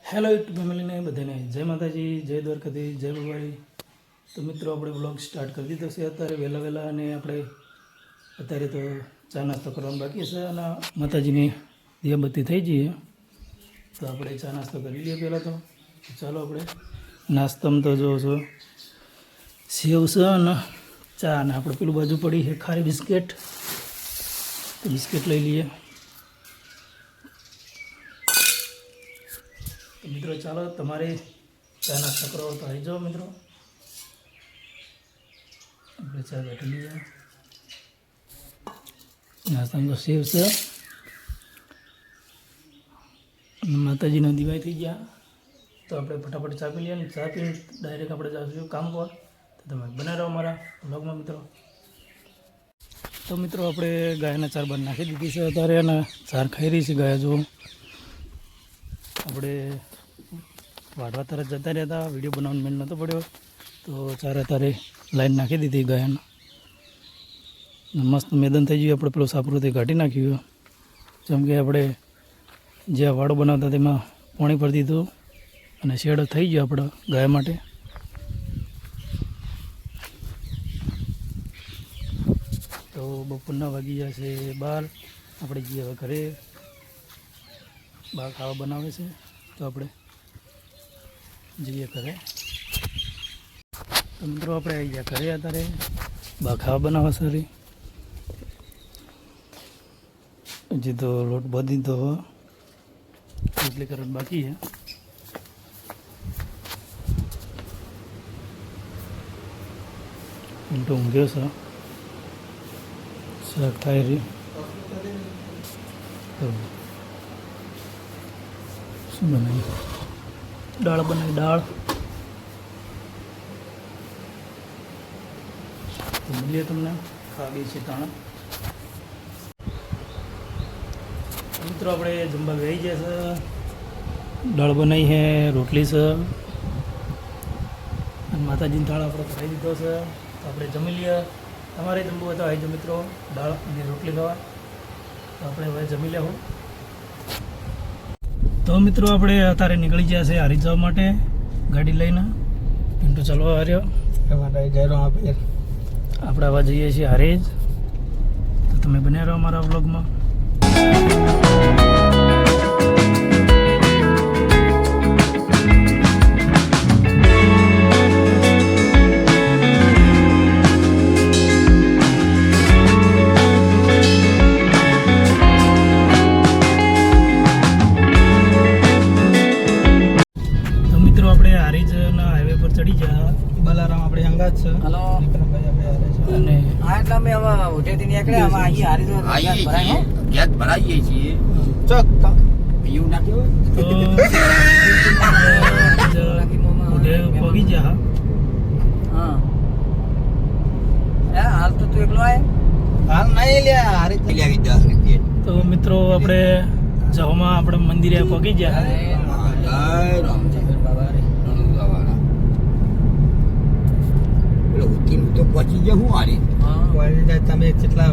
Hello YouTube ફેમિલીને બધાને જય માતાજી, જય દ્વારકાથી, જય ભવાઈ. તો મિત્રો આપણે બ્લોગ સ્ટાર્ટ કરી દીધો છે અત્યારે વહેલા અને આપણે અત્યારે તો ચા નાસ્તો કરવાનો બાકી છે અને માતાજીની દીવાબત્તી થઈ જઈએ તો આપણે ચા નાસ્તો કરી લઈએ પહેલાં. તો ચાલો આપણે નાસ્તામાં તો જો છો સેવ છે અને ચા અને આપણે પેલું બાજુ પડી છે ખારી બિસ્કિટ, તો બિસ્કિટ લઈ લઈએ. મિત્રો ચાલો તમારે ચા નાસ્તો કરો તો આવી જાઓ મિત્રો, આપણે ચા બેઠી લઈએ. નાસ્તામાં તો સેવ છે માતાજીના દિવાય થઈ ગયા તો આપણે ફટાફટ ચા પી લઈએ અને ચા પીને ડાયરેક્ટ આપણે જઈશું કામ પર. તો તમે બનાવી રહો મારા બ્લોગમાં મિત્રો. તો મિત્રો આપણે ગાયના ચાર બાર નાખી દીધી છે અત્યારે અને ચાર ખાઈ રહી છે ગાય. જો આપણે વાઢવા તરત જતા રહ્યા હતા, વિડીયો બનાવવાનો મેળ નહોતો પડ્યો તો ચાર અત્યારે લાઈન નાખી દીધી ગાયને. મસ્ત મેદાન થઈ ગયું, આપણે પેલો સાપરું કાઢી નાખ્યું. જેમ કે આપણે જે વાડો બનાવતા તેમાં પાણી ભરી દીધું અને શેડ થઈ ગયો આપણે ગાય માટે. તો બપોરના વાગી ગયા છે 12. આપણે જઈએ હવે ઘરે. બા ખાવા બનાવે છે તો આપણે જઈએ ઘરે. તો મિત્રો આપણે આવી ગયા ઘરે અત્યારે. બા ખાવા બનાવે સારી. હજી તો લોટ બધી તો એટલી કરંટ બાકી છે. ઊંટો ઊંઘ્યો છે, શાક થાય રહી. શું બનાવી? દાળ બનાવી, દાળ. તો મળીએ તમને ખાવી છે તાણા. મિત્રો આપણે જમવા બેસી ગયા છે. દાળ બનાવી છે, રોટલી છે અને માતાજીની થાળ આપણે ખાઈ દીધો છે. તો આપણે જમી લઈએ. તમારે જમવું હોય તો આવી જાઓ મિત્રો, દાળ અને રોટલી ખાવા. તો આપણે હવે જમી લેવું. તો મિત્રો આપણે અત્યારે નીકળી ગયા છે હારી જવા માટે ગાડી લઈને. પિન્ટુ ચાલવા આવ્યો આપણે આવા જઈએ છીએ હારેજ. તો તમે બન્યા રહો અમારા વ્લોગમાં. ચડી ગયા બલારામ આપણે અંગાત છે. હેલો વિક્રમભાઈ આપણે હારે છે અને આ એટલે અમે હવે ઉઠેથી નીકળ્યા. અમે અહીં હારી જો ગેસ ભરાઈએ છીએ ચોક પીયું નાખ્યો તો ઉઠે પગી જા. હા એ હાલ તો તું એકલો આય? હાલ નહીં લ્યા, હારી થઈ આવી 10 રૂપિયા. તો મિત્રો આપણે જવામાં આપણે મંદિરે પગી ગયા. જય રામજી બાબા રે તો પહોંચી ગયા. હું હારી તમે કેટલા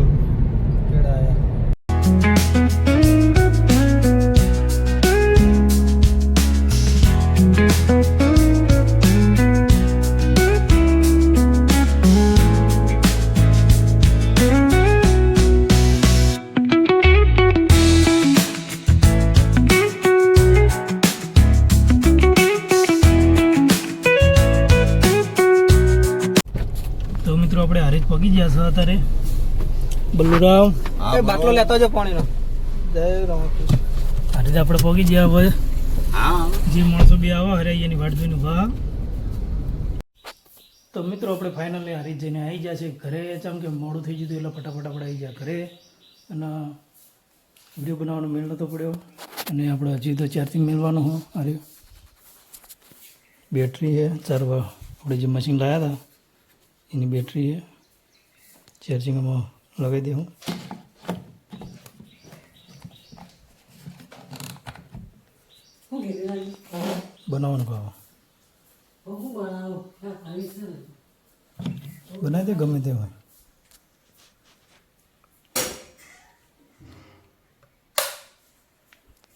આપણે હારીજ પગી ગયા છે અત્યારે. બલ્લુરામ બાટલો લેતો જો પાણીનો. જય રામ. હારીજ આપણે પગી ગયા. હવે જે માણસો બી આવા હરે એની વાટ જોઈને ઉભા. તો મિત્રો આપણે ફાઇનલી હારીજ જઈને આવી ગયા છે ઘરે. જેમ કે મોડું થઈ ગયું એટલે ફટાફટ આપણે આવી ગયા ઘરે અને વિડીયો બનાવવાનો મેળ નહોતો પડ્યો. અને આપણે હજી તો ચાર્જિંગ મેળવાનું હું હારે બેટરી છે ચારવા. આપણે જે મશીન લાવ્યા હતા એની બેટરી છે, ચાર્જિંગમાં લગાવી દે. હું બનાવવાનું ખાવા બનાવી દે ગમે તે હોય.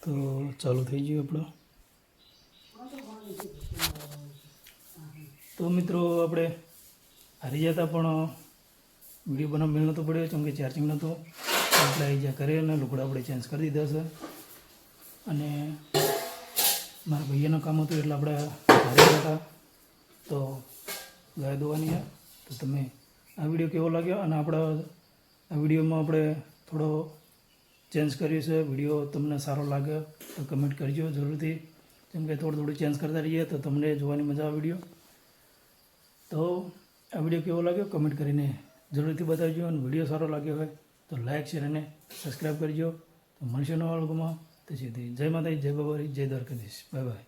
તો ચાલુ થઈ ગયું આપણો તો મિત્રો આપણે હારી જતા પણ વિડીયો બનાવ મેળ નહોતો પડ્યો કેમ કે ચાર્જિંગ નહોતું. એટલે આવી જ્યાં કરે અને લુગડા આપણે ચેન્જ કરી દીધા છે. અને મારા ભાઈઓનું કામ હતું એટલે આપણે હારી હતા તો ગાય દોવાની છે. તો તમે આ વિડીયો કેવો લાગ્યો અને આપણા આ વિડીયોમાં આપણે થોડો ચેન્જ કર્યું છે. વિડીયો તમને સારો લાગે તો કમેન્ટ કરજો જરૂરથી, કેમ કે થોડું ચેન્જ કરતા રહીએ તો તમને જોવાની મજા આવે વિડીયો. તો આ વિડીયો કેવો લાગ્યો કમેન્ટ કરીને જરૂરથી બતાવજો. અને વિડીયો સારો લાગ્યો હોય તો લાઇક શેર અને સબસ્ક્રાઈબ કરજો. તો મળશે નવા લોકોમાં. તો સુધી જય માતાજી, જય બાબારી, જય દ્વારકાધીશ. Bye bye.